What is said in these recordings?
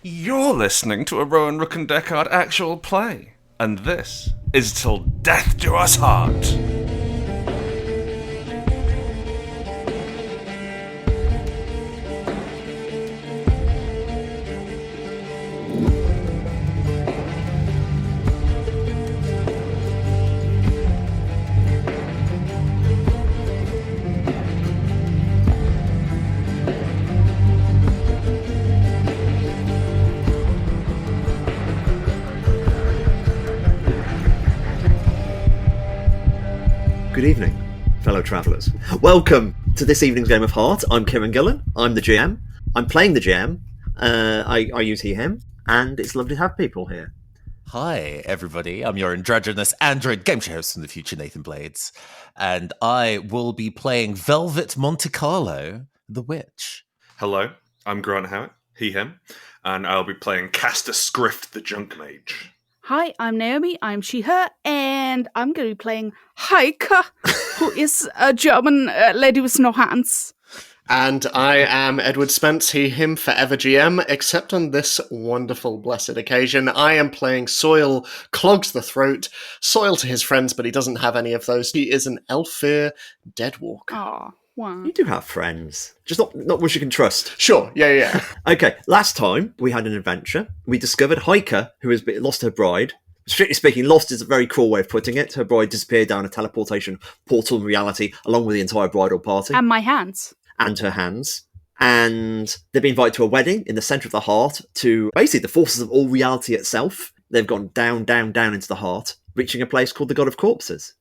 You're listening to a Rowan Rook and Deckard actual play, and this is Till Death Do Us Part. Good evening, fellow travellers. Welcome to this evening's game of Heart. I'm Kieron Gillen. I'm the GM. I'm playing the GM. I use he, him, and it's lovely to have people here. Hi, everybody. I'm your androgynous android game show host from the future, Nathan Blades, and I will be playing Velvet Monte Carlo, the Witch. Hello, I'm Grant Howitt, he, him, and I'll be playing Castor Scrift, the Junk Mage. Hi, I'm Naomi, I'm she, her, and I'm going to be playing Heike, who is a German lady with no hands. And I am Edward Spence, he, him, forever GM, except on this wonderful, blessed occasion. I am playing Searle, Clogs the Throat, Soil to his friends, but he doesn't have any of those. He is an Elfir Deadwalker. Aw, wow. You do have friends, just not ones you can trust. Sure, yeah. Okay, last time we had an adventure. We discovered Heike, who has lost her bride. Strictly speaking, lost is a very cruel way of putting it. Her bride disappeared down a teleportation portal in reality, along with the entire bridal party. And my hands. And her hands. And they've been invited to a wedding in the centre of the heart to basically the forces of all reality itself. They've gone down into the heart, reaching a place called the God of Corpses.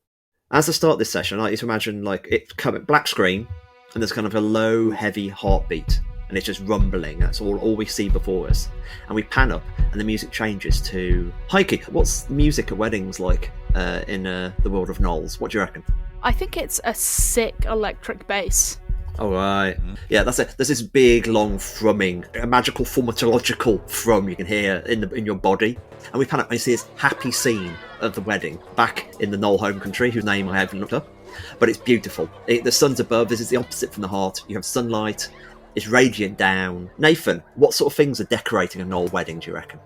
As I start this session, I like you to imagine it coming black screen, and there's kind of a low, heavy heartbeat, and it's just rumbling. That's all we see before us. And we pan up, and the music changes to Heike. What's music at weddings like in the world of Knowles? What do you reckon? I think it's a sick electric bass. All right. Yeah, that's it. There's this big, long thrumming, a magical thaumatological thrum you can hear in your body. And we pan up and you see this happy scene of the wedding back in the Knoll home country, whose name I haven't looked up. But it's beautiful. The sun's above. This is the opposite from the heart. You have sunlight. It's radiant down. Nathan, what sort of things are decorating a Knoll wedding, do you reckon?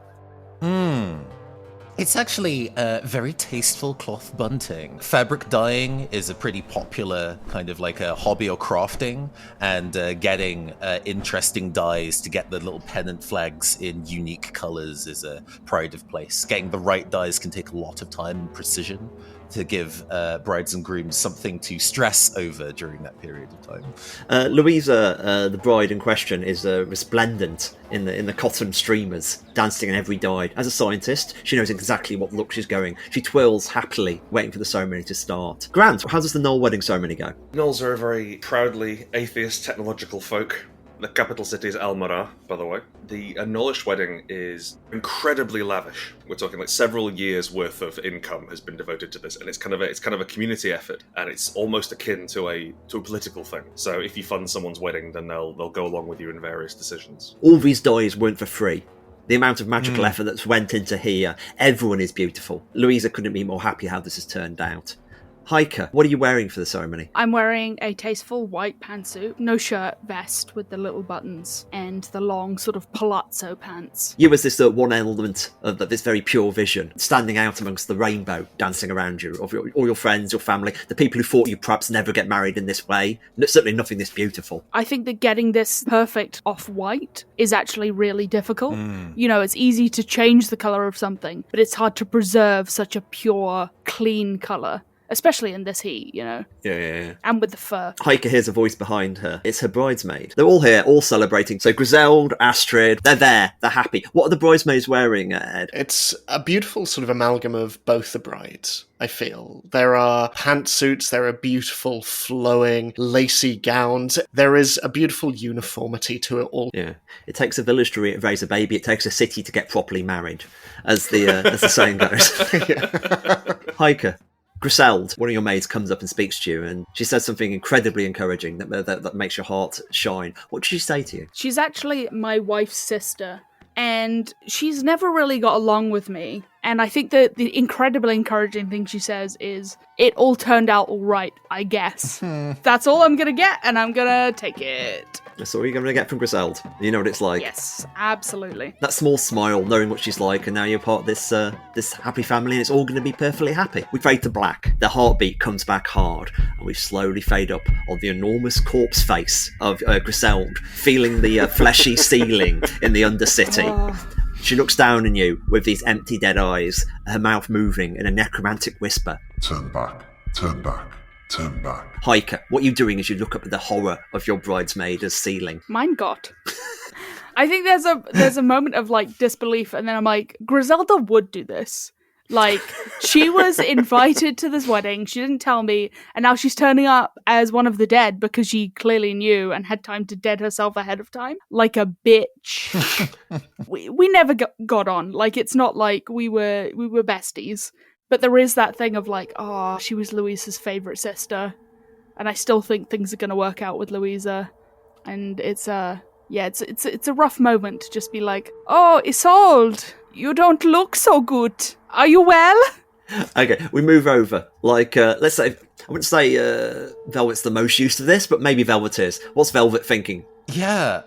It's actually very tasteful cloth bunting. Fabric dyeing is a pretty popular kind of like a hobby or crafting, and getting interesting dyes to get the little pennant flags in unique colours is a pride of place. Getting the right dyes can take a lot of time and precision to give brides and grooms something to stress over during that period of time. Louisa, the bride in question, is resplendent in the cotton streamers, dancing in every dye. As a scientist, she knows exactly what look she's going. She twirls happily, waiting for the ceremony to start. Grant, how does the Knoll wedding ceremony go? Knolls are a very proudly atheist technological folk. The capital city is Almara, by the way. The Knollish wedding is incredibly lavish. We're talking like several years' worth of income has been devoted to this, and it's kind of a community effort, and it's almost akin to a political thing. So if you fund someone's wedding, then they'll go along with you in various decisions. All these dyes weren't for free. The amount of magical effort that's went into here, everyone is beautiful. Louisa couldn't be more happy how this has turned out. Heike, what are you wearing for the ceremony? I'm wearing a tasteful white pantsuit, no shirt, vest with the little buttons, and the long sort of palazzo pants. You as this one element of this very pure vision, standing out amongst the rainbow, dancing around you, of all your friends, your family, the people who thought you'd perhaps never get married in this way. Certainly nothing this beautiful. I think that getting this perfect off-white is actually really difficult. You know, it's easy to change the colour of something, but it's hard to preserve such a pure, clean colour. Especially in this heat, you know? Yeah. And with the fur. Heike hears a voice behind her. It's her bridesmaid. They're all here, all celebrating. So Griselda, Astrid, they're there. They're happy. What are the bridesmaids wearing, Ed? It's a beautiful sort of amalgam of both the brides, I feel. There are pantsuits, there are beautiful, flowing, lacy gowns. There is a beautiful uniformity to it all. Yeah. It takes a village to raise a baby. It takes a city to get properly married, as the saying goes. Heike. Griselda, one of your maids, comes up and speaks to you, and she says something incredibly encouraging that makes your heart shine. What did she say to you? She's actually my wife's sister, and she's never really got along with me. And I think that the incredibly encouraging thing she says is, it all turned out all right, I guess. That's all I'm going to get, and I'm going to take it. That's all you're going to get from Griselda. You know what it's like. Yes, absolutely. That small smile, knowing what she's like, and now you're part of this happy family, and it's all going to be perfectly happy. We fade to black. The heartbeat comes back hard, and we slowly fade up on the enormous corpse face of Griselda, feeling the fleshy ceiling in the Undercity. Oh. She looks down on you with these empty dead eyes, her mouth moving in a necromantic whisper. Turn back, turn back, turn back. Heike, what are you doing as you look up at the horror of your bridesmaid's ceiling? Mein Gott. I think there's a moment of like disbelief, and then I'm like, Griselda would do this. Like, she was invited to this wedding, she didn't tell me, and now she's turning up as one of the dead because she clearly knew and had time to dead herself ahead of time. Like a bitch. we never got on. Like, it's not like we were besties. But there is that thing of like, oh, she was Louisa's favourite sister. And I still think things are going to work out with Louisa. And it's a rough moment to just be like, oh, Isolde, you don't look so good. Are you well? Okay, we move over. Like, let's say, I wouldn't say Velvet's the most used to this, but maybe Velvet is. What's Velvet thinking? Yeah,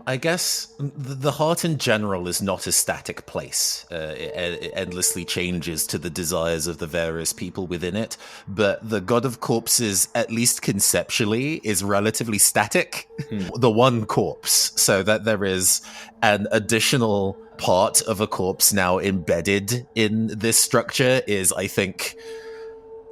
I guess the heart in general is not a static place. It endlessly changes to the desires of the various people within it. But the God of Corpses, at least conceptually, is relatively static. The one corpse, so that there is an additional part of a corpse now embedded in this structure is, I think...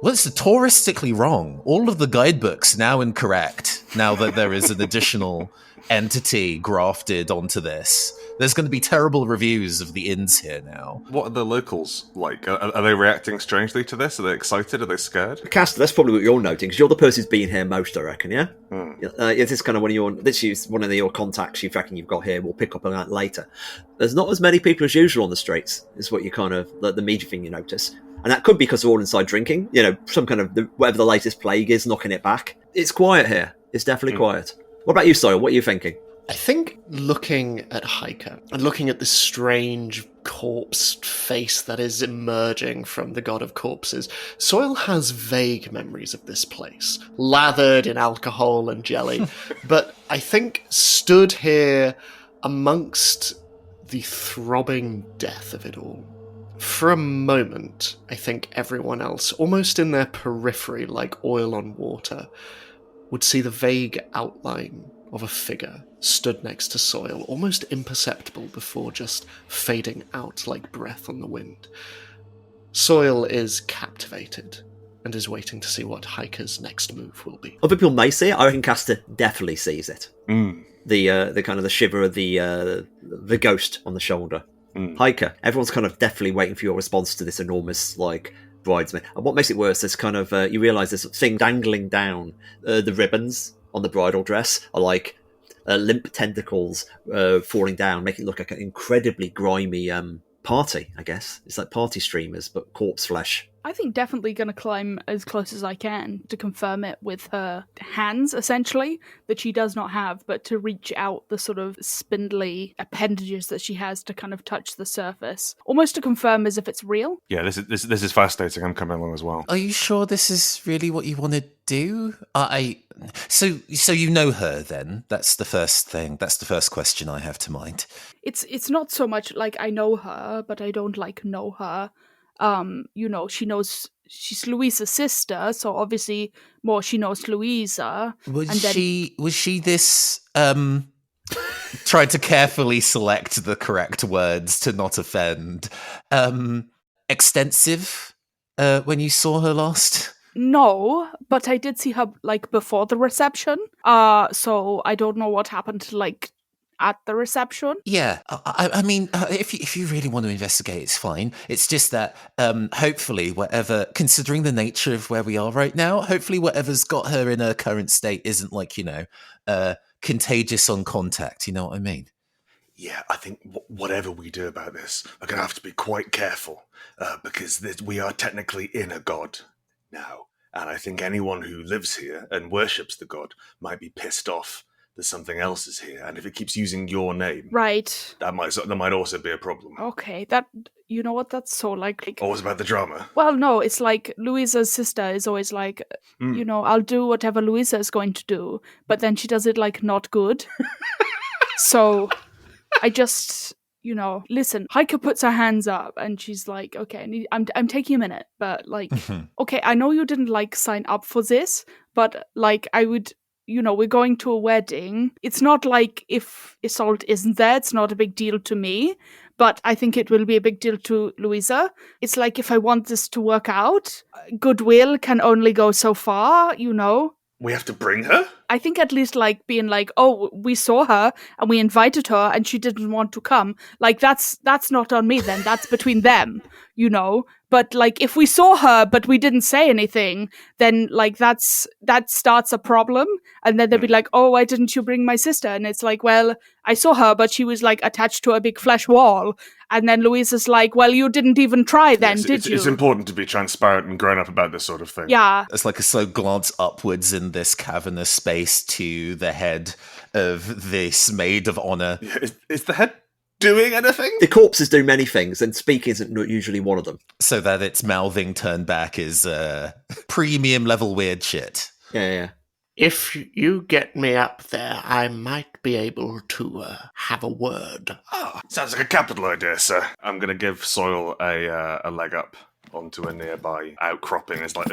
Well, it's touristically wrong. All of the guidebooks now incorrect, now that there is an additional entity grafted onto this. There's going to be terrible reviews of the inns here now. What are the locals like? Are they reacting strangely to this? Are they excited? Are they scared? Castor, that's probably what you're noting, because you're the person who's been here most, I reckon, yeah? Is this kind of one of your contacts you reckon you've got here? We'll pick up on that later. There's not as many people as usual on the streets, is what you kind of, the major thing you notice. And that could be because they're all inside drinking. You know, some kind of, whatever the latest plague is, knocking it back. It's quiet here. It's definitely quiet. What about you, Searle? What are you thinking? I think looking at Heike and looking at this strange corpse face that is emerging from the God of Corpses, Searle has vague memories of this place, lathered in alcohol and jelly, but I think stood here amongst the throbbing death of it all. For a moment, I think everyone else, almost in their periphery like oil on water, would see the vague outline of a figure stood next to Searle, almost imperceptible before just fading out like breath on the wind. Searle is captivated and is waiting to see what Heike's next move will be. Other people may see it. I reckon Castor definitely sees it. The kind of the shiver of the ghost on the shoulder. Heike, everyone's kind of definitely waiting for your response to this enormous, like, bridesmaid. And what makes it worse is kind of, you realise this thing dangling down the ribbons on the bridal dress are like limp tentacles falling down, making it look like an incredibly grimy party, I guess. It's like party streamers, but corpse flesh. I think definitely going to climb as close as I can to confirm it with her hands, essentially, that she does not have, but to reach out the sort of spindly appendages that she has to kind of touch the surface, almost to confirm as if it's real. Yeah, this is fascinating. I'm coming along as well. Are you sure this is really what you want to do? So you know her then? That's the first thing. That's the first question I have to mind. It's not so much like I know her, but I don't like know her. She knows she's Louisa's sister, so obviously more she knows Louisa. Was she this tried to carefully select the correct words to not offend. Extensive when you saw her last? No, but I did see her like before the reception. So I don't know what happened like at the reception. Yeah, I mean, if you really want to investigate, it's fine. It's just that hopefully whatever, considering the nature of where we are right now, hopefully whatever's got her in her current state isn't like, contagious on contact. You know what I mean? Yeah, I think whatever we do about this, we're going to have to be quite careful because we are technically in a god now. And I think anyone who lives here and worships the god might be pissed off there's something else is here, and if it keeps using your name, Right. that might also be a problem. Okay, that, you know what, that's so like... Always about the drama. Well, no, it's like Louisa's sister is always like, you know, I'll do whatever Louisa is going to do, but then she does it like not good. So I just, you know, listen, Heike puts her hands up and she's like, okay, I'm taking a minute, but like, okay, I know you didn't like sign up for this, but like I would, you know, we're going to a wedding. It's not like if Isolde isn't there, it's not a big deal to me, but I think it will be a big deal to Louisa. It's like if I want this to work out, goodwill can only go so far, you know. We have to bring her? I think at least like being like, oh, we saw her and we invited her and she didn't want to come. Like that's not on me then. That's between them, you know. But like if we saw her but we didn't say anything, then like that starts a problem. And then they'll be like, oh, why didn't you bring my sister? And it's like, well, I saw her, but she was like attached to a big flesh wall. And then Louisa's like, well, you didn't even try then, did you? It's important to be transparent and grown up about this sort of thing. Yeah. It's like a slow glance upwards in this cavernous space to the head of this maid of honor. Is the head doing anything? The corpses do many things, and speaking isn't usually one of them. So that its mouthing turned back is premium level weird shit. Yeah. If you get me up there, I might be able to have a word. Oh, sounds like a capital idea, sir. I'm going to give Soil a leg up onto a nearby outcropping. It's like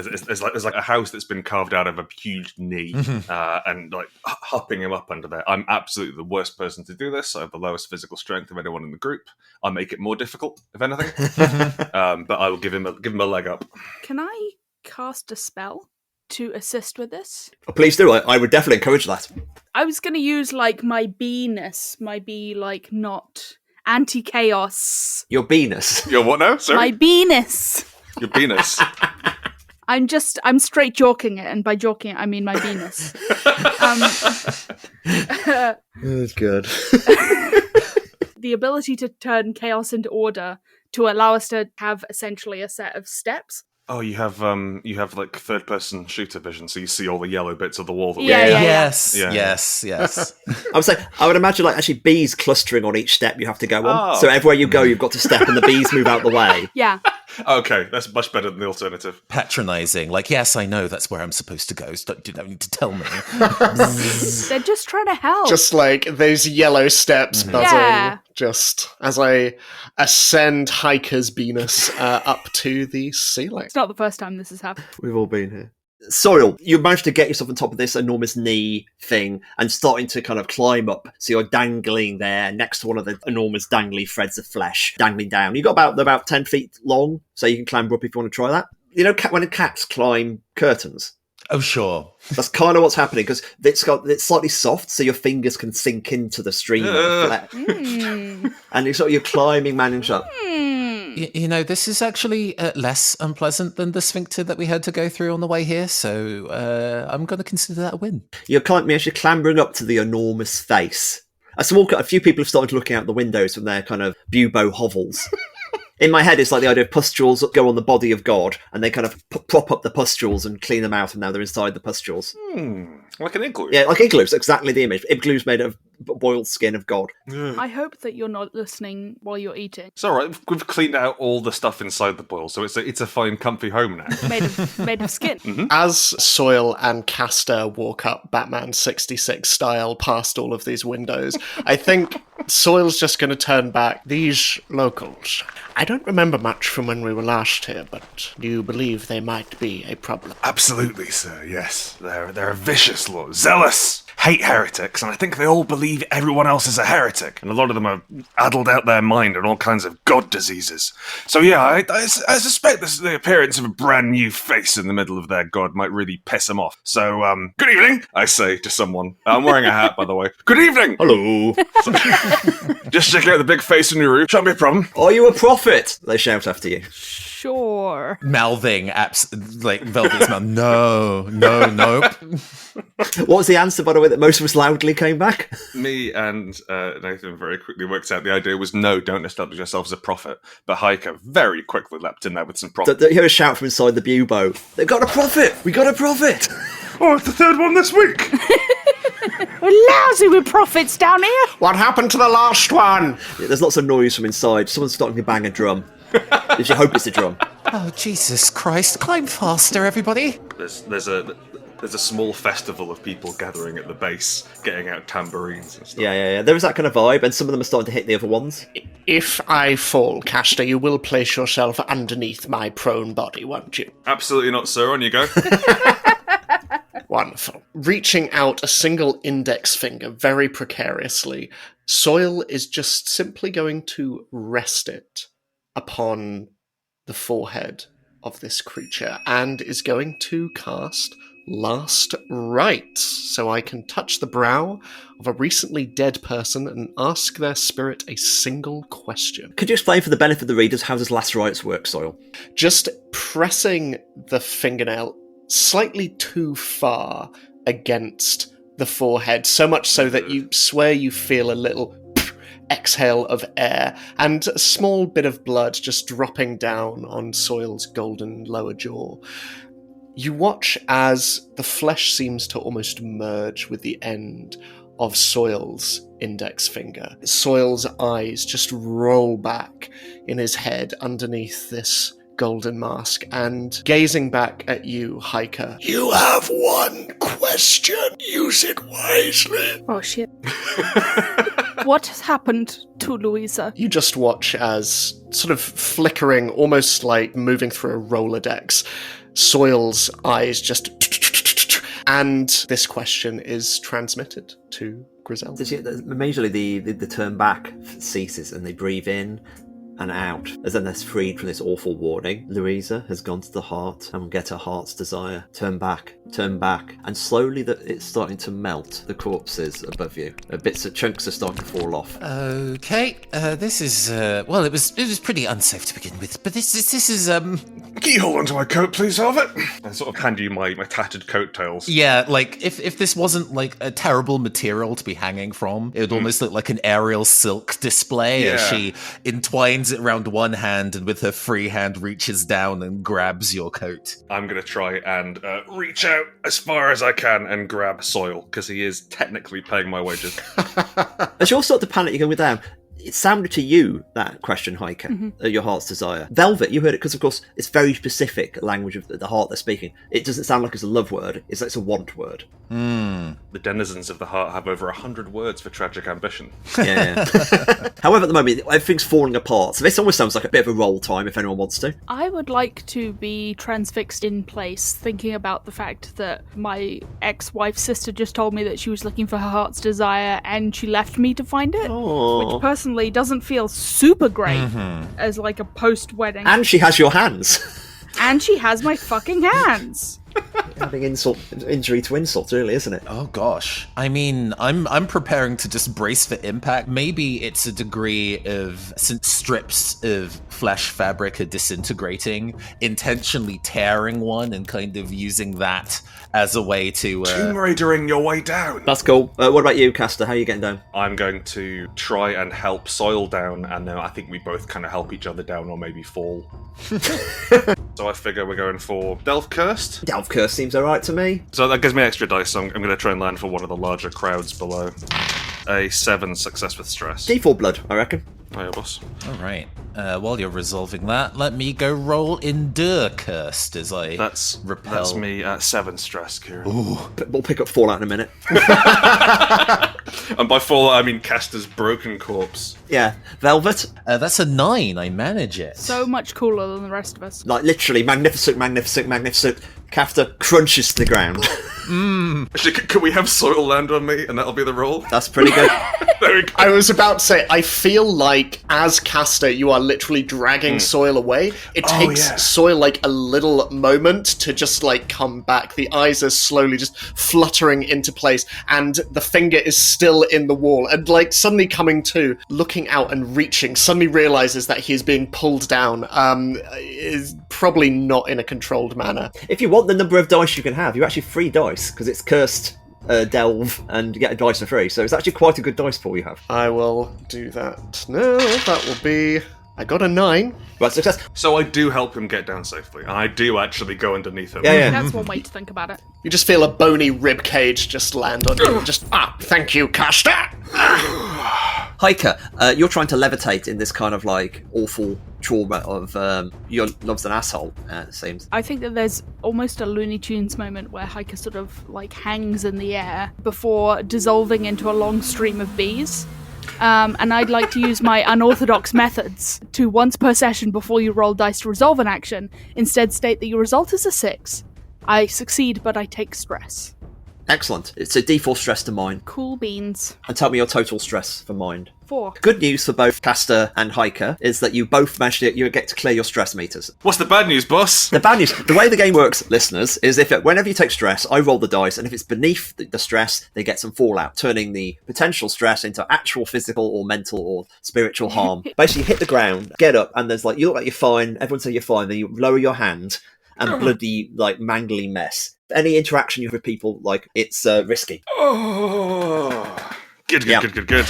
a house that's been carved out of a huge knee, and like hopping him up under there. I'm absolutely the worst person to do this. I have the lowest physical strength of anyone in the group. I'll make it more difficult, if anything. But I will give him a leg up. Can I cast a spell to assist with this? Oh, please do. I would definitely encourage that. I was going to use like my beeness, my be like not anti-chaos. Your beeness. Your what now? Sorry? My beeness. Your penis. I'm straight joking it, and by joking it, I mean my penis. That's good. The ability to turn chaos into order to allow us to have essentially a set of steps. Oh, you have like third person shooter vision, so you see all the yellow bits of the wall. Yes. I would imagine like actually bees clustering on each step you have to go on. Oh. So everywhere you go, you've got to step, and the bees move out the way. Yeah. Okay, that's much better than the alternative. Patronizing, like, yes, I know that's where I'm supposed to go, so you don't need to tell me. They're just trying to help. Just like those yellow steps buzzing, just as I ascend Heike's Venus up to the ceiling. It's not the first time this has happened. We've all been here. Soil, you managed to get yourself on top of this enormous knee thing and starting to kind of climb up. So you're dangling there next to one of the enormous dangly threads of flesh dangling down. You got about 10 feet long, so you can climb up if you want to try that. You know when cats climb curtains? Oh, sure. That's kind of what's happening, because it's slightly soft, so your fingers can sink into the stream of flesh. And you're climbing, managing up. You know, this is actually less unpleasant than the sphincter that we had to go through on the way here, so I'm going to consider that a win. You're actually clambering up to the enormous face. A few people have started looking out the windows from their kind of bubo hovels. In my head, it's like the idea of pustules that go on the body of God, and they kind of prop up the pustules and clean them out, and now they're inside the pustules. Like an igloo. Yeah, like igloos, exactly the image. Igloos made of boiled skin of God. I hope that you're not listening while you're eating. It's all right. We've cleaned out all the stuff inside the boil, so it's a fine, comfy home now. Made of skin. Mm-hmm. As Soil and Castor walk up Batman 66 style past all of these windows, I think Soil's just going to turn back. These locals, I don't remember much from when we were last here, but do you believe they might be a problem? Absolutely, sir. Yes, they're a vicious lot, zealous, hate heretics, and I think they all believe everyone else is a heretic. And a lot of them are addled out their mind and all kinds of god diseases. So yeah, I suspect the appearance of a brand new face in the middle of their god might really piss them off. So, good evening, I say to someone. I'm wearing a hat, by the way. Good evening. Hello. Just checking out the big face in your roof. Shan't be a problem. Are you a prophet? They shout after you. Sure. Mouthing, like Velvet's mouth. No, nope. What was the answer, by the way, that most of us loudly came back? Me and Nathan very quickly worked out the idea was no, don't establish yourself as a prophet. But Heike very quickly leapt in there with some prophet. You hear a shout from inside the bubo. They've got a prophet! We got a prophet! Oh, it's the third one this week! We're lousy with profits down here. What happened to the last one? Yeah, there's lots of noise from inside. Someone's starting to bang a drum. If you hope it's a drum. Oh, Jesus Christ. Climb faster, everybody. There's a small festival of people gathering at the base, getting out tambourines and stuff. Yeah. There is that kind of vibe, and some of them are starting to hit the other ones. If I fall, Castor, you will place yourself underneath my prone body, won't you? Absolutely not, sir. On you go. Wonderful. Reaching out a single index finger very precariously, Soil is just simply going to rest it upon the forehead of this creature and is going to cast Last Rites, so I can touch the brow of a recently dead person and ask their spirit a single question. Could you explain for the benefit of the readers how does Last Rites work, Soil? Just pressing the fingernail slightly too far against the forehead, so much so that you swear you feel a little exhale of air and a small bit of blood just dropping down on Soil's golden lower jaw. You watch as the flesh seems to almost merge with the end of Soil's index finger. Soil's eyes just roll back in his head underneath this golden mask, and gazing back at you, Heike. You have one question. Use it wisely. Oh, shit. What has happened to Louisa? You just watch as, sort of flickering, almost like moving through a Rolodex, Soil's eyes just... And this question is transmitted to Griselda. Immediately the turn back ceases and they breathe in and out, as then they're freed from this awful warning. Louisa has gone to the heart and will get her heart's desire. Turn back, and slowly it's starting to melt, the corpses above you. Chunks are starting to fall off. Okay, this is, well, it was pretty unsafe to begin with, but this is, Can you hold onto my coat, please, Velvet? I sort of hand you my tattered coattails. Yeah, like, if this wasn't, like, a terrible material to be hanging from, it would almost look like an aerial silk display as she entwines it around one hand and with her free hand reaches down and grabs your coat. I'm going to try and reach out as far as I can and grab Soil, because he is technically paying my wages. As you all start to panic, you're going down. It sounded to you, that question, Heike, your heart's desire. Velvet, you heard it because, of course, it's very specific language of the heart they're speaking. It doesn't sound like it's a love word, it's like it's a want word. The denizens of the heart have over 100 words for tragic ambition. Yeah. However, at the moment, everything's falling apart, so this almost sounds like a bit of a roll time if anyone wants to. I would like to be transfixed in place, thinking about the fact that my ex-wife's sister just told me that she was looking for her heart's desire and she left me to find it. Aww. Which personally doesn't feel super great as like a post-wedding. And she has your hands. And she has my fucking hands. Adding injury to insult, really, isn't it? Oh gosh. I mean, I'm preparing to just brace for impact. Maybe it's a degree of, since strips of flesh fabric are disintegrating, intentionally tearing one and kind of using that as a way to... Tomb Raidering your way down. That's cool. What about you, Castor? How are you getting down? I'm going to try and help Soil down, and then I think we both kind of help each other down, or maybe fall. So I figure we're going for Delve Cursed. Delve Curse seems alright to me. So that gives me extra dice, so I'm going to try and land for one of the larger crowds below. A 7 success with stress. D4 blood, I reckon. Oh yeah, boss. All right. While you're resolving that, let me go roll Endure Cursed as I repel. That's me at 7 stress, Kieron. Ooh. We'll pick up Fallout in a minute. And by Fallout, I mean Castor's broken corpse. Yeah. Velvet? That's a 9. I manage it. So much cooler than the rest of us. Like, literally, magnificent. Castor crunches to the ground. Actually, can we have Soil land on me, and that'll be the roll? That's pretty good. There we go. I was about to say, I feel like as Castor, you are literally dragging Soil away. It takes Soil like a little moment to just like come back. The eyes are slowly just fluttering into place, and the finger is still in the wall. And like suddenly coming to, looking out and reaching, suddenly realizes that he is being pulled down. Is probably not in a controlled manner. If you want the number of dice you can have, you're actually free dice, because it's cursed delve, and you get a dice for free. So it's actually quite a good dice pool you have. I will do that. No, that will be I got a 9. Right, success. So I do help him get down safely, and I do actually go underneath him. Yeah. That's one way to think about it. You just feel a bony rib cage just land on you. Just, thank you, Castor! Heike, you're trying to levitate in this kind of like awful trauma of your love's an asshole, it seems. I think that there's almost a Looney Tunes moment where Heike sort of like hangs in the air before dissolving into a long stream of bees. And I'd like to use my unorthodox methods to once per session before you roll dice to resolve an action, instead state that your result is a 6. I succeed, but I take stress. Excellent. It's a D4 stress to mind. Cool beans. And tell me your total stress for mind. 4. Good news for both Castor and Heike is that you both managed to you get to clear your stress meters. What's the bad news, boss? The bad news, the way the game works, listeners, is whenever you take stress, I roll the dice, and if it's beneath the stress, they get some fallout, turning the potential stress into actual physical or mental or spiritual harm. Basically, you hit the ground, get up, and there's like, you look like you're fine, everyone says you're fine, then you lower your hand, and bloody, like, mangly mess. Any interaction you have with people, like, it's risky. Oh. Good.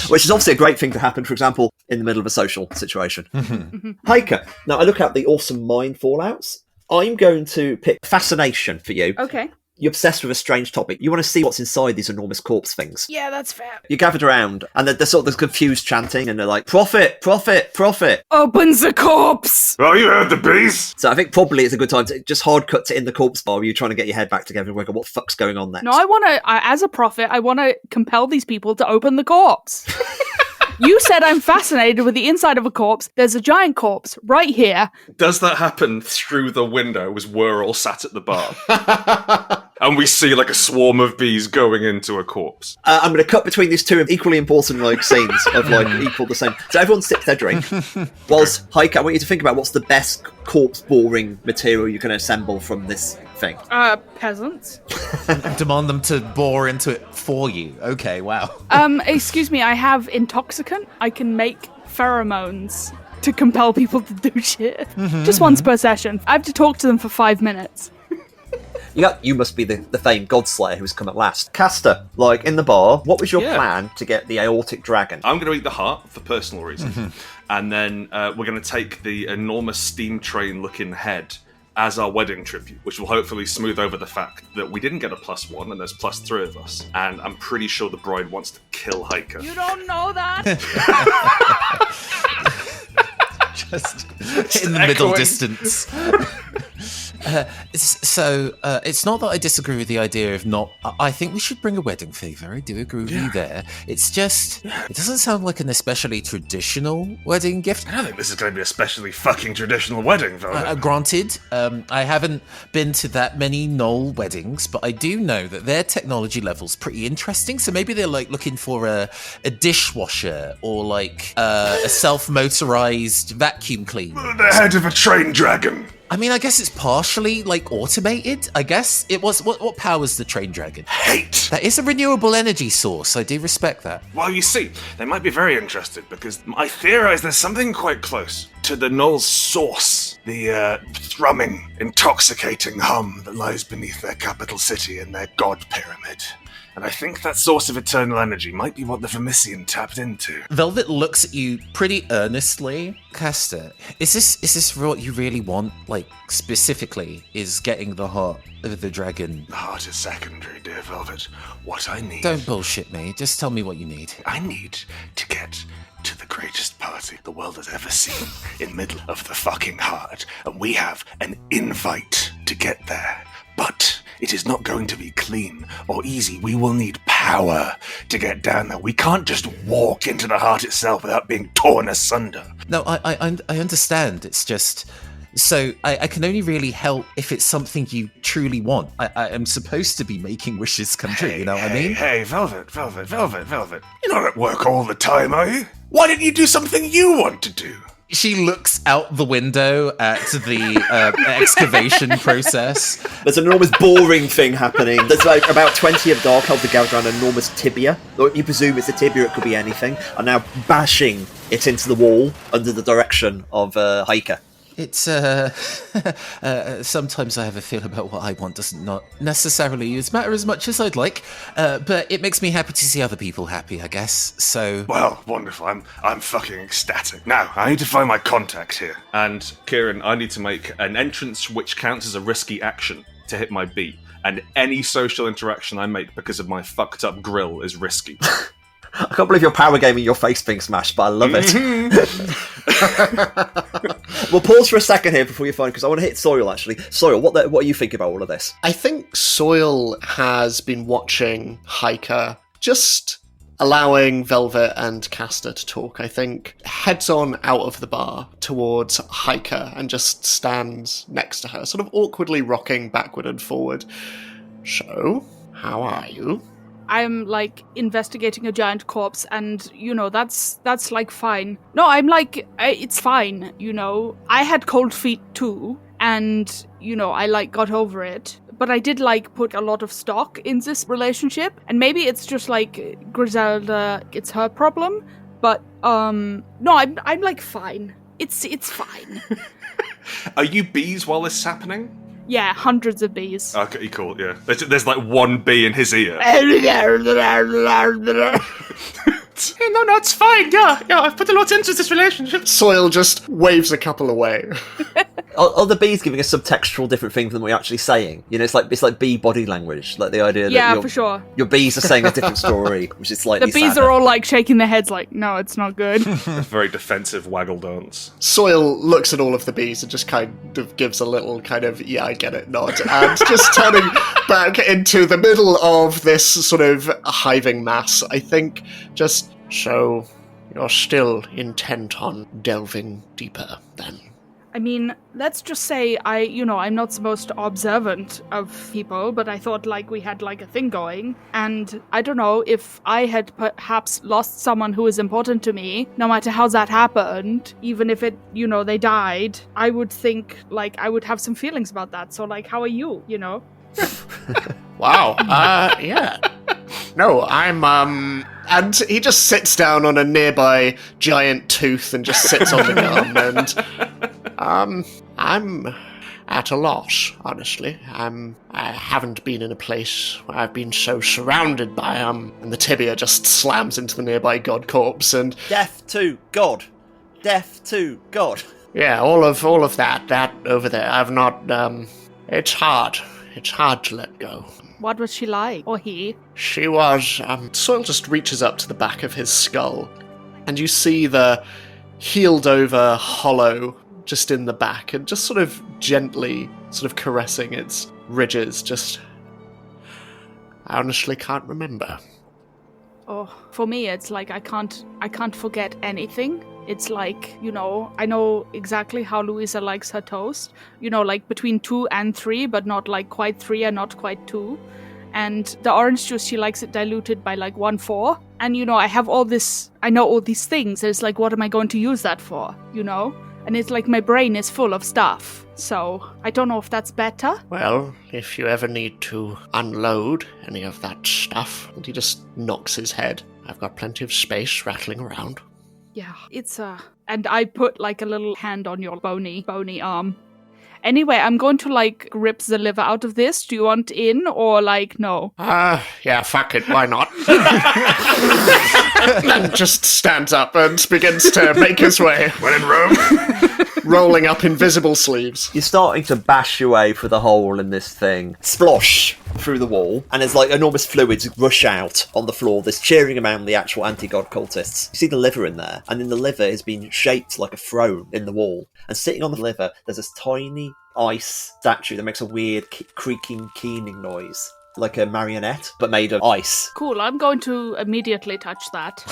Which is obviously a great thing to happen, for example, in the middle of a social situation. Heike, now I look at the awesome mind fallouts. I'm going to pick fascination for you. Okay. You're obsessed with a strange topic. You want to see what's inside these enormous corpse things. Yeah, that's fair. You gathered around, and they're sort of this confused chanting, and they're like, "Profit, profit, profit." Open the corpse! Oh, you heard the bees? So I think probably it's a good time to just hard cut to in the corpse bar where you're trying to get your head back together and work out what the fuck's going on next. No, I want to, as a prophet, I want to compel these people to open the corpse. You said I'm fascinated with the inside of a corpse. There's a giant corpse right here. Does that happen through the window as we're all sat at the bar? And we see like a swarm of bees going into a corpse. I'm going to cut between these two equally important like scenes of like equal the same. So everyone sips their drink. Whilst Heike, I want you to think about what's the best corpse boring material you can assemble from this thing. Peasants. Demand them to bore into it for you. Okay, wow. Excuse me, I have intoxicant. I can make pheromones to compel people to do shit. Just once per session. I have to talk to them for 5 minutes. You must be the famed Godslayer who's come at last. Castor, like in the bar, what was your plan to get the aortic dragon? I'm going to eat the heart for personal reasons. And then we're going to take the enormous steam train looking head as our wedding tribute, which will hopefully smooth over the fact that we didn't get a +1 and there's +3 of us. And I'm pretty sure the bride wants to kill Heike. You don't know that? Just in the middle distance. It's not that I disagree with the idea of not. I think we should bring a wedding favour. I do agree with you there. It's just, it doesn't sound like an especially traditional wedding gift. I don't think this is going to be especially fucking traditional wedding, though. Granted, I haven't been to that many Knoll weddings, but I do know that their technology level's pretty interesting. So maybe they're like looking for a dishwasher or like a self-motorized vacuum cleaner. The head of a train dragon. I mean, I guess it's partially, like, automated, I guess. It was... What powers the train dragon? Hate! That is a renewable energy source. I do respect that. Well, you see, they might be very interested, because I theorize there's something quite close to the Knoll's source. The, thrumming, intoxicating hum that lies beneath their capital city and their god pyramid. And I think that source of eternal energy might be what the Vermissian tapped into. Velvet looks at you pretty earnestly. Castor, is this what you really want? Like, specifically, is getting the heart of the dragon? The heart is secondary, dear Velvet. What I need... Don't bullshit me. Just tell me what you need. I need to get to the greatest party the world has ever seen in middle of the fucking heart. And we have an invite to get there. But it is not going to be clean or easy. We will need power to get down there. We can't just walk into the heart itself without being torn asunder. No, I understand. It's just... So, I can only really help if it's something you truly want. I am supposed to be making wishes come true, you know what I mean? Hey, Velvet. You're not at work all the time, are you? Why didn't you do something you want to do? She looks out the window at the excavation process. There's an enormous boring thing happening. There's like about 20 of Dark Elves gathered around an enormous tibia. You presume it's a tibia, it could be anything. Are now bashing it into the wall under the direction of Heike. It's sometimes I have a feeling about what I want does not necessarily matter as much as I'd like, but it makes me happy to see other people happy, I guess. So Well, wonderful. I'm fucking ecstatic. Now, I need to find my contact here. And Kieron, I need to make an entrance which counts as a risky action to hit my beat. And any social interaction I make because of my fucked up grill is risky. I can't believe you're power gaming your face being smashed, but I love it. We'll pause for a second here before you find, because I want to hit Searle, actually. Searle, what are you thinking about all of this? I think Searle has been watching Heike, just allowing Velvet and Castor to talk. I think heads on out of the bar towards Heike and just stands next to her, sort of awkwardly rocking backward and forward. So, how are you? I'm like investigating a giant corpse, and that's like fine. No, I'm like it's fine. I had cold feet too, and I like got over it. But I did like put a lot of stock in this relationship, and maybe it's just like Griselda, it's her problem. But no, I'm like fine. It's fine. Are you bees while this is happening? Yeah, hundreds of bees. Okay, cool, yeah. There's like one bee in his ear. No, it's fine. Yeah, I've put a lot into this relationship. Searle just waves a couple away. Are the bees giving a subtextual different thing than what you're actually saying? It's like bee body language, like the idea that for sure. Your bees are saying a different story, which is slightly the bees sadder. are all like shaking their heads like, no, it's not good. A very defensive waggle dance. Searle looks at all of the bees and just kind of gives a little kind of, yeah, I get it nod, and just turning back into the middle of this sort of hiving mass, I think, just, so you're still intent on delving deeper, then? I mean, let's just say I'm not the most observant of people, but I thought like we had like a thing going. And I don't know, if I had perhaps lost someone who is important to me, no matter how that happened, even if it, they died, I would think like I would have some feelings about that. So like, how are you, Wow, yeah. No, I'm, and he just sits down on a nearby giant tooth and just sits on the gum, and, I'm at a loss, honestly. I haven't been in a place where I've been so surrounded by, and the tibia just slams into the nearby god corpse, and... Death to God. Death to God. Yeah, all of that over there, I've not, it's hard to let go. What was she like? Or he? She was, Searle just reaches up to the back of his skull, and you see the healed over hollow just in the back, and just sort of gently sort of caressing its ridges, just... I honestly can't remember. Oh, for me, it's like I can't forget anything. It's like, I know exactly how Louisa likes her toast. Like between 2 and 3, but not like quite 3 and not quite 2. And the orange juice, she likes it diluted by like 1/4. And, I have I know all these things. And it's like, what am I going to use that for, And it's like my brain is full of stuff. So I don't know if that's better. Well, if you ever need to unload any of that stuff, and he just knocks his head, I've got plenty of space rattling around. Yeah, it's and I put like a little hand on your bony arm. Anyway, I'm going to like rip the liver out of this. Do you want in or like no? Yeah, fuck it, why not? And just stands up and begins to make his way. When in Rome. Rolling up invisible sleeves. You're starting to bash your way through the hole in this thing. Splosh through the wall, and there's like enormous fluids rush out on the floor. There's cheering around the actual anti-god cultists. You see the liver in there, and then the liver has been shaped like a throne in the wall. And sitting on the liver, there's this tiny ice statue that makes a weird creaking, keening noise. Like a marionette, but made of ice. Cool, I'm going to immediately touch that.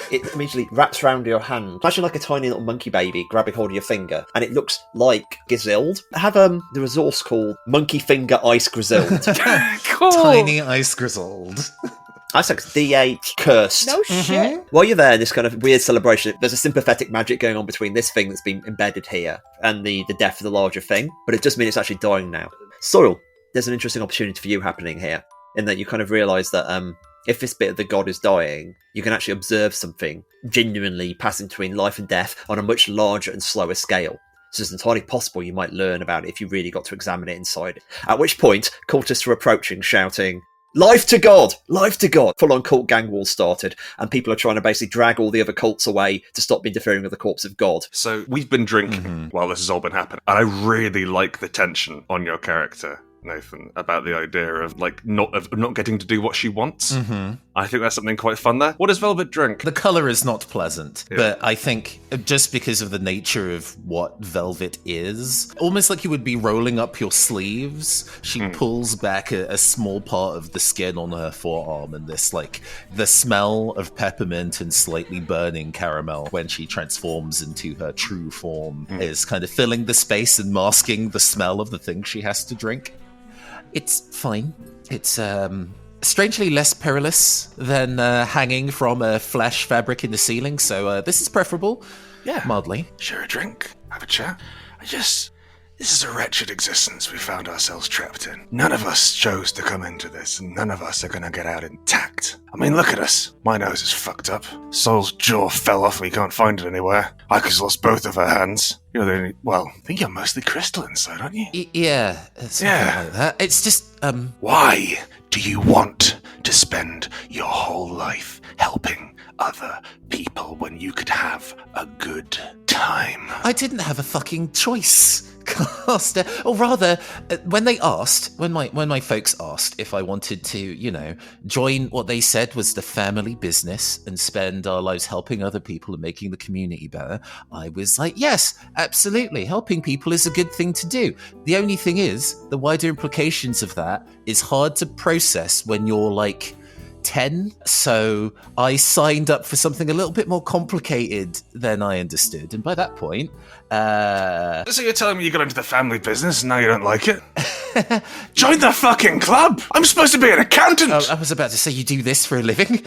It immediately wraps around your hand. Imagine like a tiny little monkey baby grabbing hold of your finger, and it looks like Griselda. I have the resource called Monkey Finger Ice Griselda. Cool. Tiny ice grizzled. That's like D8 cursed. No shit. While you're there in this kind of weird celebration, there's a sympathetic magic going on between this thing that's been embedded here and the death of the larger thing, but it does mean it's actually dying now. Searle, there's an interesting opportunity for you happening here, in that you kind of realise that if this bit of the god is dying, you can actually observe something genuinely passing between life and death on a much larger and slower scale. so it's entirely possible you might learn about it if you really got to examine it inside. At which point, cultists were approaching, shouting, "Life to God! Life to God!" Full-on cult gang wars started, and people are trying to basically drag all the other cults away to stop interfering with the corpse of God. So we've been drinking while this has all been happening, and I really like the tension on your character, Nathan, about the idea of not getting to do what she wants. I think that's something quite fun there. What does Velvet drink? The colour is not pleasant, but I think just because of the nature of what Velvet is, almost like you would be rolling up your sleeves, she pulls back a small part of the skin on her forearm, and this, like, the smell of peppermint and slightly burning caramel when she transforms into her true form is kind of filling the space and masking the smell of the thing she has to drink. It's fine. It's strangely less perilous than hanging from a flesh fabric in the ceiling, so this is preferable. Yeah. Mildly. Share a drink, have a chat. This is a wretched existence we found ourselves trapped in. None of us chose to come into this, and none of us are gonna get out intact. I mean, look at us. My nose is fucked up. Soul's jaw fell off, we can't find it anywhere. Heike's lost both of her hands. You're the only... Well, I think you're mostly crystal inside, aren't you? Yeah. Something like that. It's just, Why do you want to spend your whole life helping other people when you could have a good time? I didn't have a fucking choice, Castor. Or rather, when my folks asked if I wanted to, join what they said was the family business and spend our lives helping other people and making the community better, I was like, yes, absolutely. Helping people is a good thing to do. The only thing is, the wider implications of that is hard to process when you're like 10, so I signed up for something a little bit more complicated than I understood, and by that point, So you're telling me you got into the family business and now you don't like it? Join the fucking club! I'm supposed to be an accountant! I was about to say, you do this for a living?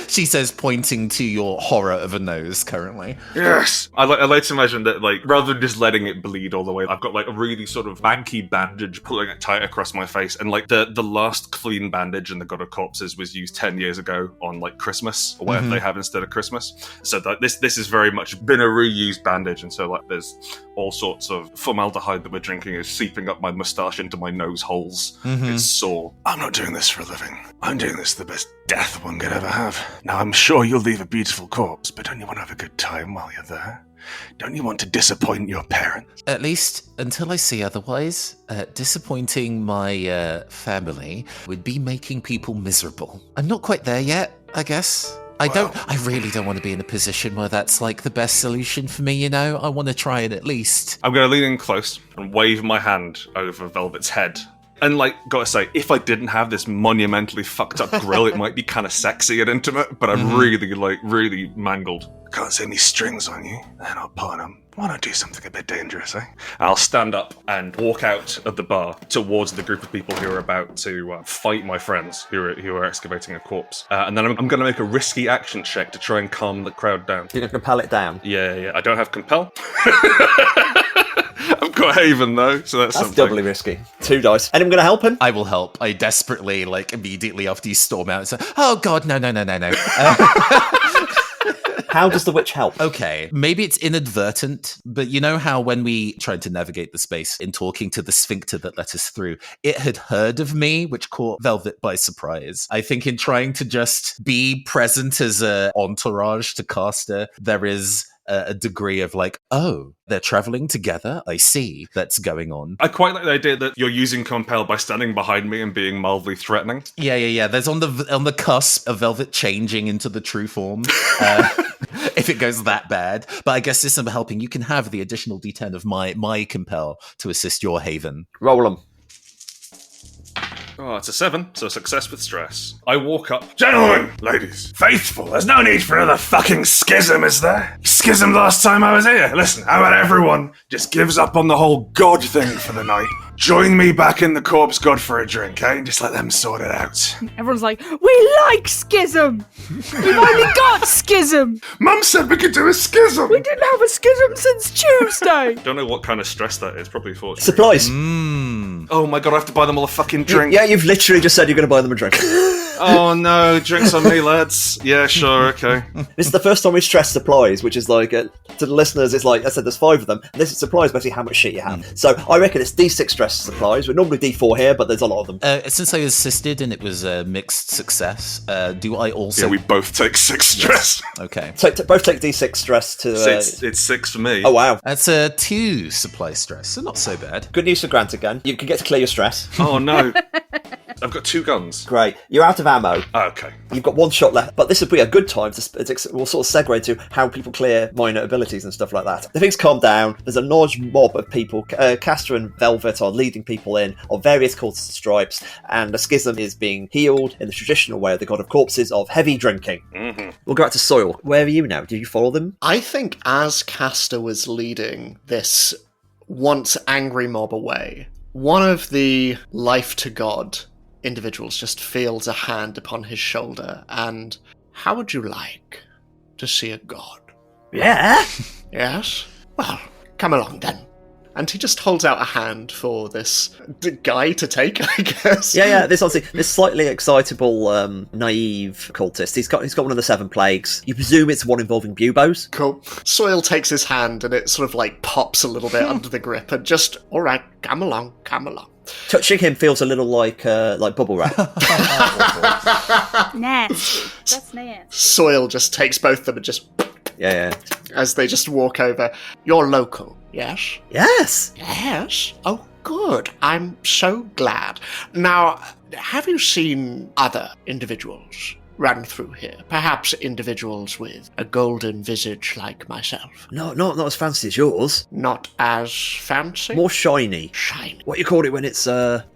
She says, pointing to your horror of a nose currently. Yes! I like to imagine that, like, rather than just letting it bleed all the way, I've got, like, a really sort of manky bandage pulling it tight across my face, and, like, the last clean bandage in the God of Corpses was used 10 years ago on, like, Christmas, or whatever they have instead of Christmas. So this has very much been a reused bandage, and so, like, there's all sorts of formaldehyde that we're drinking is seeping up my moustache into my nose holes. It's sore. I'm not doing this for a living. I'm doing this the best death one could ever have. Now, I'm sure you'll leave a beautiful corpse, but don't you want to have a good time while you're there? Don't you want to disappoint your parents? At least until I see otherwise, disappointing my family would be making people miserable. I'm not quite there yet, I guess. I really don't want to be in a position where that's like the best solution for me, I want to try it at least. I'm going to lean in close and wave my hand over Velvet's head. And, like, gotta say, if I didn't have this monumentally fucked up grill, it might be kind of sexy and intimate, but I'm really mangled. Can't see any strings on you. They're not pulling them. Why not do something a bit dangerous, eh? I'll stand up and walk out of the bar towards the group of people who are about to fight my friends who are excavating a corpse. And then I'm going to make a risky action check to try and calm the crowd down. You're going to compel it down? Yeah. I don't have compel. I've got Haven, though, so that's something. Doubly risky. 2 dice. And I'm going to help him? I will help. I desperately, immediately after you storm out, say, oh god, no. How does the witch help? Okay, maybe it's inadvertent, but you know how when we tried to navigate the space in talking to the sphincter that let us through, it had heard of me, which caught Velvet by surprise. I think in trying to just be present as a entourage to Castor, there is a degree of they're traveling together. I see that's going on. I quite like the idea that you're using compel by standing behind me and being mildly threatening. Yeah. There's on the cusp of Velvet changing into the true form. If it goes that bad. But I guess this is helping. You can have the additional D10 of my compel to assist your Haven. Roll them. Oh, it's a 7, so success with stress. I walk up. Gentlemen, ladies, faithful, there's no need for another fucking schism, is there? You schismed last time I was here. Listen, how about everyone just gives up on the whole god thing for the night? Join me back in the corpse god for a drink, eh? And just let them sort it out. Everyone's like, we like schism! We've only got schism! Mum said we could do a schism! We didn't have a schism since Tuesday! Don't know what kind of stress that is, probably for Supplies. Oh my god, I have to buy them all a fucking drink. Yeah, you've literally just said you're going to buy them a drink. Oh no, drinks on me, lads. Yeah, sure, okay. This is the first time we stress supplies, which is like, to the listeners, it's like, I said, there's 5 of them, and this is supplies basically how much shit you have. So I reckon it's D6 stress supplies. We're normally D4 here, but there's a lot of them. Since I assisted and it was a mixed success, do I also... Yeah, we both take 6 stress. Okay. So both take D6 stress to... It's 6 for me. Oh, wow. That's 2 supply stress, so not so bad. Good news for Grant again. You can get to clear your stress. Oh no. I've got 2 guns. Great. You're out of ammo. Oh, okay. You've got 1 shot left, but this would be a good time to we'll sort of segue to how people clear minor abilities and stuff like that. The things calm down. There's a large mob of people. Castor and Velvet are leading people in of various cultist stripes, and the schism is being healed in the traditional way of the God of Corpses of heavy drinking. Mm-hmm. We'll go back to Searle. Where are you now? Do you follow them? I think as Castor was leading this once angry mob away, one of the life to God individuals just feels a hand upon his shoulder and, how would you like to see a god? Yeah. Yes? Well, come along then. And he just holds out a hand for this guy to take, I guess. Yeah. This slightly excitable, naive cultist. He's got one of the 7 plagues. You presume it's one involving buboes. Cool. Soil takes his hand and it sort of like pops a little bit under the grip and just, all right, come along. Touching him feels a little like bubble wrap. Nasty. That's nasty. Soil just takes both of them and just... Yeah. As they just walk over. You're local, yes? Yes. Yes? Oh, good. I'm so glad. Now, have you seen other individuals run through here? Perhaps individuals with a golden visage like myself. No, not as fancy as yours. Not as fancy? More shiny. Shiny. What you call it when it's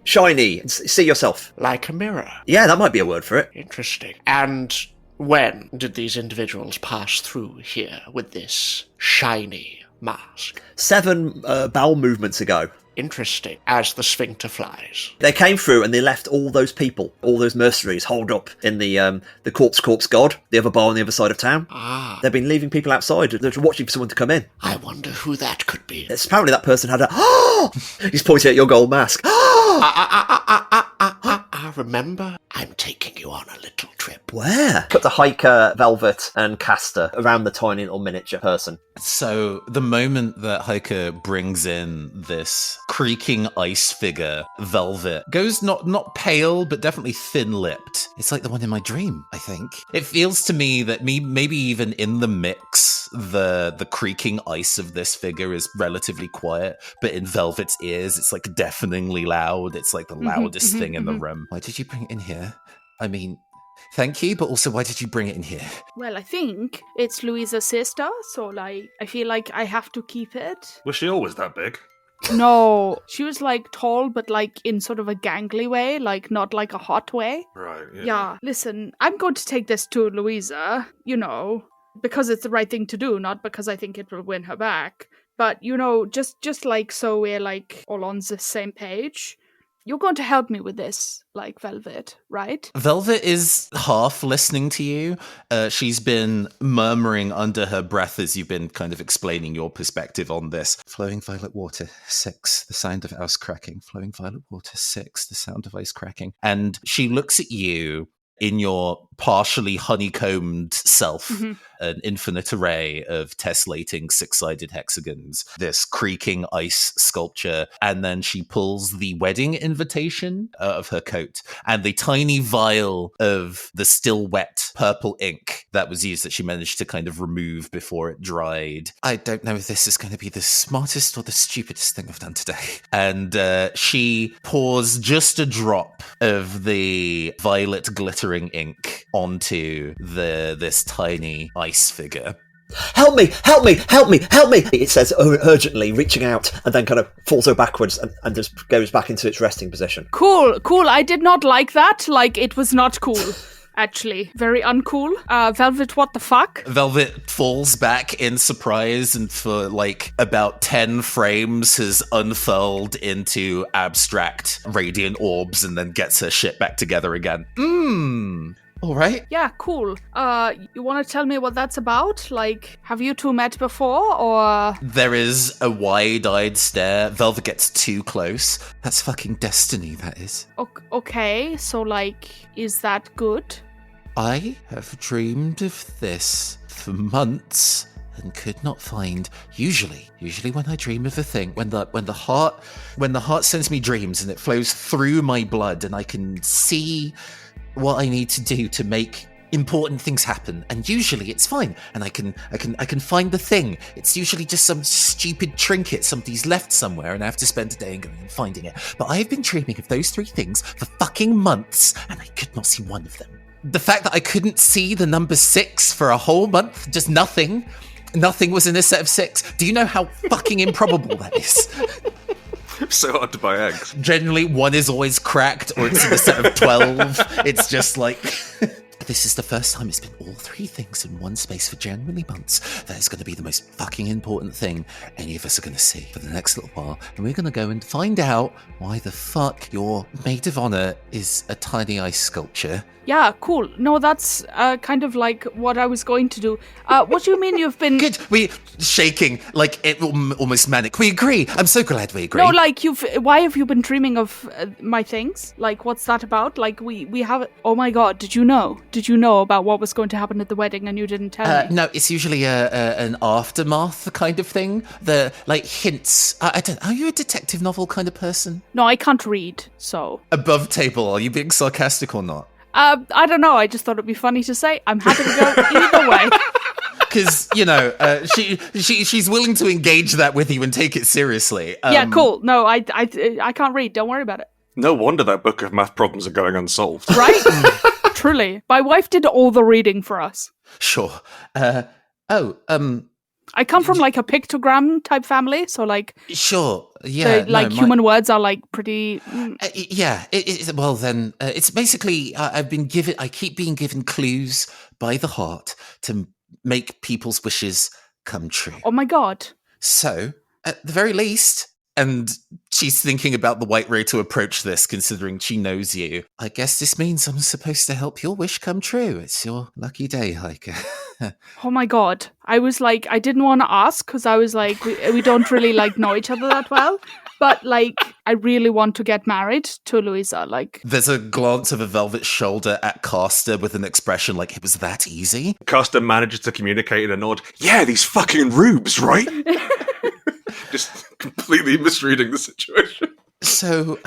shiny? See yourself. Like a mirror. Yeah, that might be a word for it. Interesting. And when did these individuals pass through here with this shiny mask? 7 bowel movements ago. Interesting. As the sphincter flies. They came through and they left all those people, all those mercenaries, holed up in the corpse god, the other bar on the other side of town. Ah. They've been leaving people outside. They're watching for someone to come in. I wonder who that could be. It's apparently that person had a... He's pointing at your gold mask. Remember? I'm taking you on a little trip. Where? Cut to Heike, Velvet, and Castor around the tiny little miniature person. So the moment that Heike brings in this creaking ice figure, Velvet, goes not pale, but definitely thin-lipped. It's like the one in my dream, I think. It feels to me that maybe even in the mix, the creaking ice of this figure is relatively quiet, but in Velvet's ears, it's like deafeningly loud. It's like the loudest thing in the room. Why did you bring it in here? I mean, thank you, but also why did you bring it in here? Well, I think it's Louisa's sister, so I feel like I have to keep it. Was she always that big? No, she was tall, but in sort of a gangly way, not like a hot way. Right, yeah. Yeah, listen, I'm going to take this to Louisa, because it's the right thing to do, not because I think it will win her back. But, just so we're all on the same page. You're going to help me with this, Velvet, right? Velvet is half listening to you. She's been murmuring under her breath as you've been kind of explaining your perspective on this. Flowing violet water, 6, the sound of ice cracking. Flowing violet water, 6, the sound of ice cracking. And she looks at you in your partially honeycombed self, an infinite array of tessellating 6-sided hexagons, this creaking ice sculpture, and then she pulls the wedding invitation out of her coat, and the tiny vial of the still wet purple ink that was used that she managed to kind of remove before it dried. I don't know if this is going to be the smartest or the stupidest thing I've done today. And she pours just a drop of the violet glittering ink onto this tiny ice figure. Help me! Help me! Help me! Help me! It says urgently, reaching out, and then kind of falls over backwards and just goes back into its resting position. Cool. I did not like that. It was not cool. Actually, very uncool. Velvet, what the fuck? Velvet falls back in surprise and for about 10 frames has unfurled into abstract radiant orbs and then gets her shit back together again. All right. Yeah, cool. You want to tell me what that's about? Like, have you two met before, or...? There is a wide-eyed stare. Velvet gets too close. That's fucking destiny, that is. Okay, so, like, is that good? I have dreamed of this for months and could not find. Usually when I dream of a thing, when the heart sends me dreams and it flows through my blood and I can see what I need to do to make important things happen, and usually it's fine, and I can find the thing. It's usually just some stupid trinket somebody's left somewhere, and I have to spend a day going and finding it. But I've been dreaming of those 3 things for fucking months, and I could not see one of them. The fact that I couldn't see the number 6 for a whole month, just nothing was in a set of 6. Do you know how fucking improbable that is? So hard to buy eggs. Generally, one is always cracked, or it's in a set of 12. It's just like... This is the first time it's been all 3 things in one space for genuinely months. That is going to be the most fucking important thing any of us are going to see for the next little while. And we're going to go and find out why the fuck your maid of honor is a tiny ice sculpture. Yeah, cool. No, that's kind of like what I was going to do. What do you mean you've been... Good. We shaking like it almost manic. We agree. I'm so glad we agree. No, like why have you been dreaming of my things? Like, what's that about? Like, we have... Oh my god, did you know? Did you know about what was going to happen at the wedding and you didn't tell me? No, it's usually an aftermath kind of thing. The, like, hints. I don't... Are you a detective novel kind of person? No, I can't read, so... Above table, are you being sarcastic or not? I don't know. I just thought it'd be funny to say. I'm happy to go either way. Because, she's willing to engage that with you and take it seriously. Yeah, cool. No, I can't read. Don't worry about it. No wonder that book of math problems are going unsolved. Right? Truly. My wife did all the reading for us. Sure. I come from, like, a pictogram type family, so, like... Sure, yeah. Human words are, like, pretty... Yeah, well, then, it's basically, I keep being given clues by the heart to make people's wishes come true. Oh my god. So, at the very least... And she's thinking about the right way to approach this, considering she knows you. I guess this means I'm supposed to help your wish come true. It's your lucky day, Heike. Oh my god. I was like, I didn't want to ask, because I was like, we don't really, like, know each other that well. But, like, I really want to get married to Louisa, like... There's a glance of a velvet shoulder at Castor with an expression like, it was that easy? Castor manages to communicate in a nod. Yeah, these fucking rubes, right? Just completely misreading the situation. So,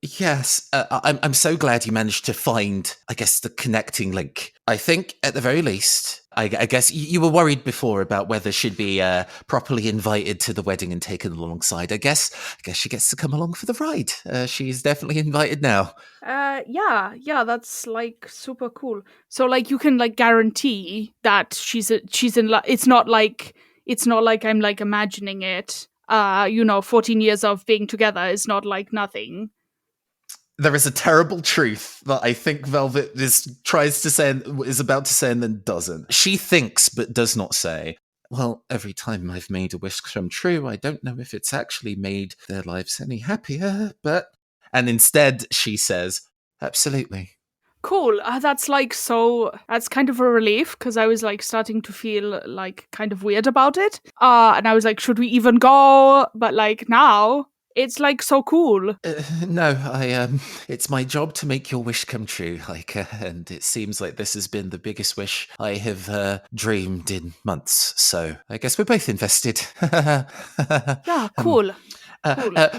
yes, I'm so glad you managed to find, I guess, the connecting link. I think, at the very least, I guess you were worried before about whether she'd be properly invited to the wedding and taken alongside. I guess she gets to come along for the ride. She's definitely invited now. Yeah, that's, like, super cool. So, like, you can, like, guarantee that she's in love. It's not like I'm, like, imagining it. 14 years of being together is not like nothing. There is a terrible truth that I think Velvet is about to say and then doesn't. She thinks but does not say. Well, every time I've made a wish come true, I don't know if it's actually made their lives any happier, but... And instead, she says, absolutely. Cool. That's kind of a relief, because I was, like, starting to feel, like, kind of weird about it. And I was like, should we even go? But, like, now it's, like, so cool. No, it's my job to make your wish come true, Heike, and it seems like this has been the biggest wish I have dreamed in months. So I guess we're both invested. Yeah, cool.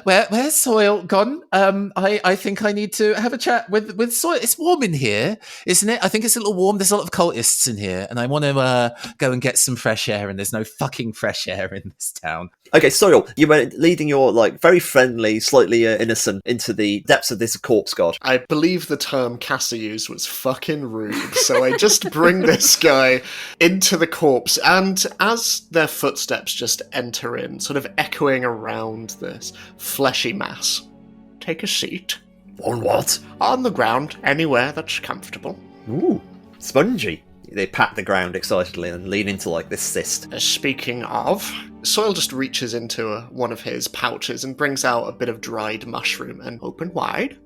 Where's Soil gone? I think I need to have a chat with Soil. It's warm in here, isn't it? I think it's a little warm. There's a lot of cultists in here, and I want to go and get some fresh air, and there's no fucking fresh air in this town. Okay, Soil, you were leading your, like, very friendly, slightly innocent into the depths of this corpse god. I believe the term Castor used was fucking rude, so I just bring this guy into the corpse, and as their footsteps just enter in, sort of echoing around this fleshy mass, take a seat. On what? On the ground, anywhere that's comfortable. Ooh, spongy. They pat the ground excitedly and lean into, like, this cyst. Speaking of, Soil just reaches into one of his pouches and brings out a bit of dried mushroom and open wide.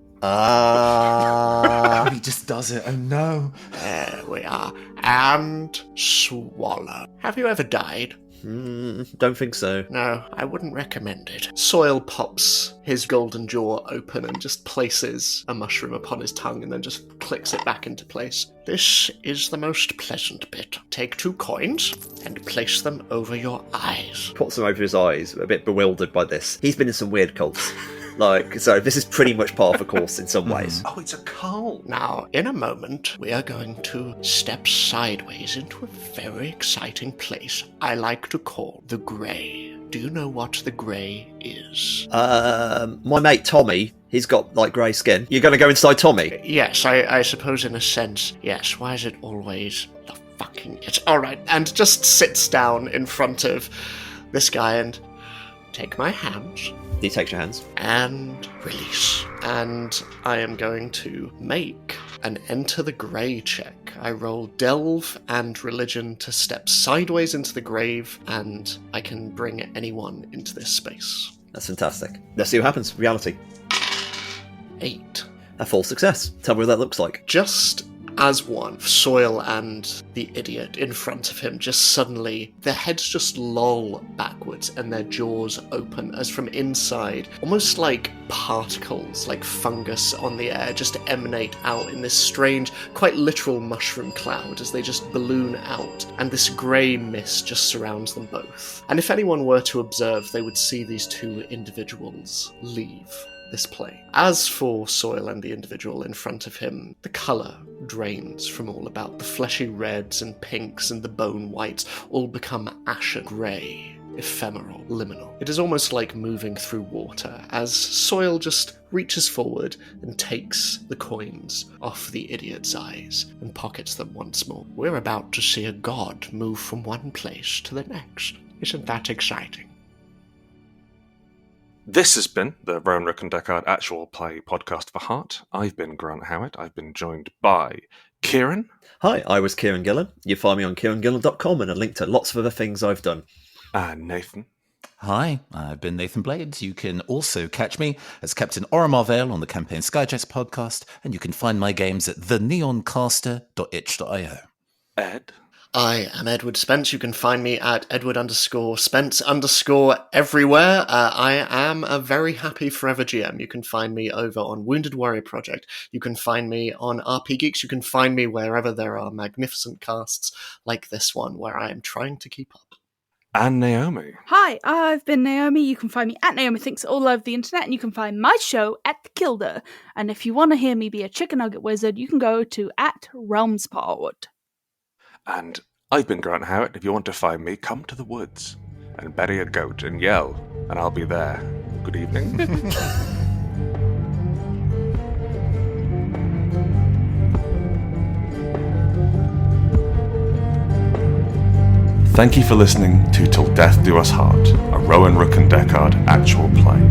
He just does it. Oh no. There we are. And swallow. Have you ever died? Don't think so. No, I wouldn't recommend it. Soil pops his golden jaw open and just places a mushroom upon his tongue and then just clicks it back into place. This is the most pleasant bit. Take 2 coins and place them over your eyes. Puts them over his eyes, a bit bewildered by this. He's been in some weird cults. So this is pretty much part of a course in some ways. Oh, it's a cult. Now, in a moment, we are going to step sideways into a very exciting place I like to call the Grey. Do you know what the Grey is? My mate Tommy, he's got, grey skin. You're going to go inside Tommy? Yes, I suppose in a sense, yes. Why is it always the fucking... It's alright, and just sits down in front of this guy and... Take my hands. He takes your hands. And release. And I am going to make an Enter the Grey check. I roll Delve and Religion to step sideways into the grave, and I can bring anyone into this space. That's fantastic. Let's see what happens. Reality. 8. A full success. Tell me what that looks like. Just as one, Soil and the idiot in front of him just suddenly, their heads just loll backwards and their jaws open as from inside, almost like particles, like fungus on the air, just emanate out in this strange, quite literal mushroom cloud as they just balloon out, and this grey mist just surrounds them both. And if anyone were to observe, they would see these 2 individuals leave this plane. As for Soil and the individual in front of him, the colour drains from all about. The fleshy reds and pinks and the bone whites all become ashen grey, ephemeral, liminal. It is almost like moving through water, as Soil just reaches forward and takes the coins off the idiot's eyes and pockets them once more. We're about to see a god move from one place to the next. Isn't that exciting? This has been the Rowan Rook and Deckard Actual Play Podcast for Heart. I've been Grant Howitt. I've been joined by Kieron. Hi, I was Kieron Gillen. You find me on kierongillen.com and a link to lots of other things I've done. And Nathan. Hi, I've been Nathan Blades. You can also catch me as Captain Oromar Vale on the Campaign Skyjets podcast, and you can find my games at theneoncaster.itch.io. Ed. I am Edward Spence. You can find me at Edward_Spence_ everywhere. I am a very happy forever GM. You can find me over on Wounded Warrior Project. You can find me on RP Geeks. You can find me wherever there are magnificent casts like this one, where I am trying to keep up. And Naomi. Hi, I've been Naomi. You can find me at Naomi Thinks all over the internet, and you can find my show at The Kilder. And if you want to hear me be a chicken nugget wizard, you can go to @RealmsPod. And I've been Grant Howitt. If you want to find me, come to the woods and bury a goat and yell, and I'll be there. Good evening. Thank you for listening to Till Death Do Us Part, a Rowan Rook and Deckard actual play.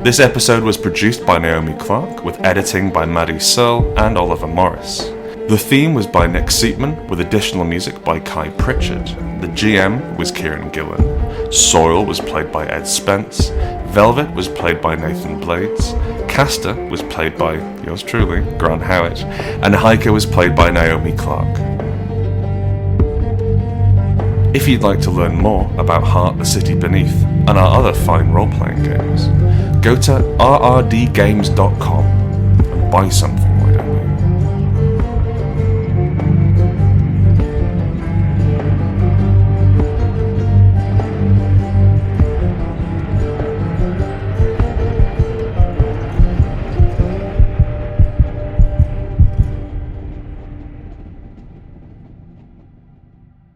This episode was produced by Naomi Clarke, with editing by Maddy, Searle and Oliver Morris. The theme was by Nick Seatman, with additional music by Kai Pritchard. The GM was Kieron Gillen. Soil was played by Ed Spence. Velvet was played by Nathan Blades. Castor was played by yours truly, Grant Howitt. And Heike was played by Naomi Clarke. If you'd like to learn more about Heart, the City Beneath, and our other fine role-playing games, go to rrdgames.com and buy something.